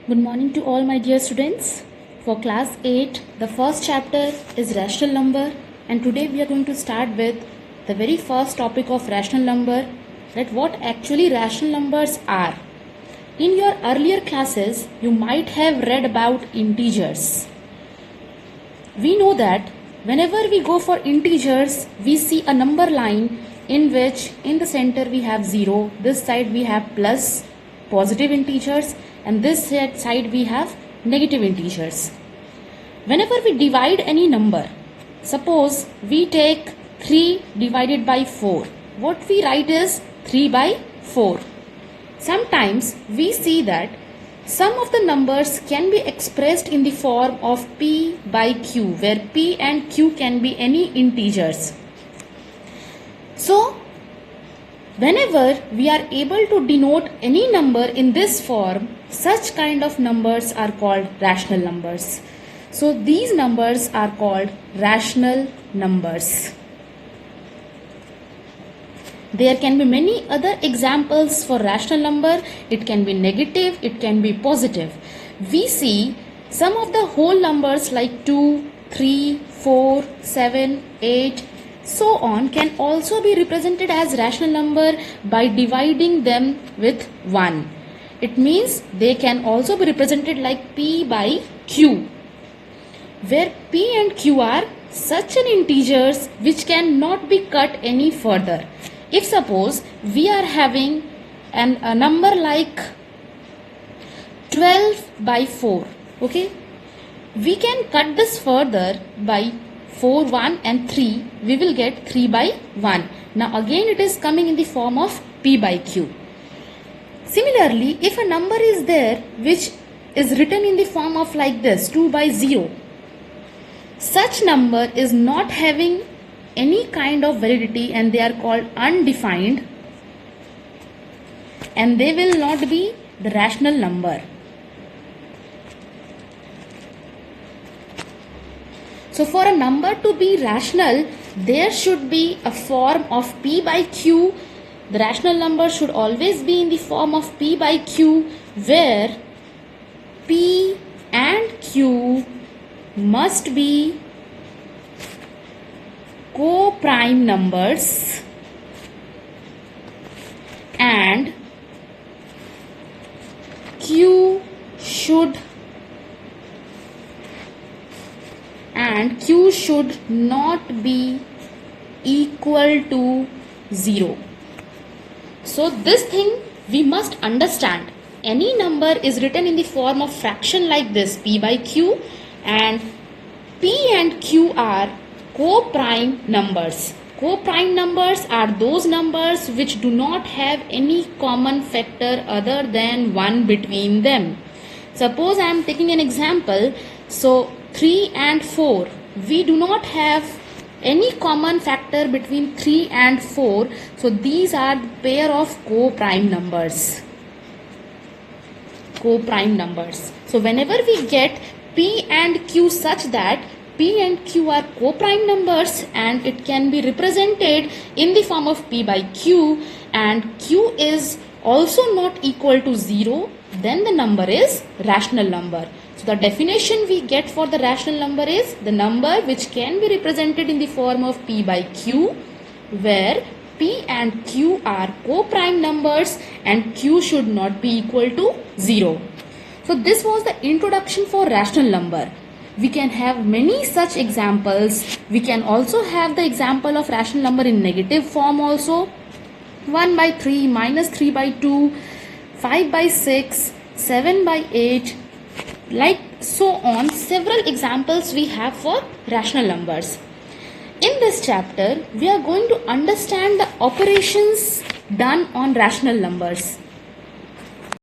Good morning to all my dear students. For class 8, the first chapter is rational number, and today we are going to start with the very first topic of rational number, that what actually rational numbers are. In your earlier classes, you might have read about integers. We know that whenever we go for integers, we see a number line in which in the center we have 0, this side we have plus positive integers, and this side we have negative integers. Whenever we divide any number, suppose we take 3 divided by 4, what we write is 3 by 4. Sometimes we see that some of the numbers can be expressed in the form of p by q, where p and q can be any integers. So, whenever we are able to denote any number in this form, such kind of numbers are called rational numbers. So, these numbers are called rational numbers. There can be many other examples for rational number. It can be negative, it can be positive. We see some of the whole numbers like 2, 3, 4, 7, 8, so on can also be represented as rational number by dividing them with 1. It means they can also be represented like p by q, where p and q are such an integers which cannot be cut any further. If suppose we are having a number like 12 by 4, okay, we can cut this further by 4, 1 and 3, we will get 3 by 1. Now again it is coming in the form of p by q. Similarly, if a number is there which is written in the form of like this, 2 by 0, such number is not having any kind of validity and they are called undefined, and they will not be the rational number. So for a number to be rational, there should be a form of p by q. The rational number should always be in the form of p by q, where p and q must be co-prime numbers and q should not be equal to 0. So this thing we must understand. Any number is written in the form of fraction like this, p by q, and p and q are co-prime numbers. Co-prime numbers are those numbers which do not have any common factor other than 1 between them. Suppose I am taking an example. So 3 and 4, we do not have any common factor between 3 and 4. So these are the pair of co-prime numbers. Co-prime numbers. So whenever we get p and q such that p and q are co-prime numbers and it can be represented in the form of p by q, and q is also not equal to 0, then the number is rational number. So the definition we get for the rational number is the number which can be represented in the form of p by q, where p and q are co-prime numbers and q should not be equal to 0. So this was the introduction for rational number. We can have many such examples. We can also have the example of rational number in negative form also. 1 by 3, minus 3 by 2, 5 by 6, 7 by 8, like so on. Several examples we have for rational numbers. In this chapter, we are going to understand the operations done on rational numbers.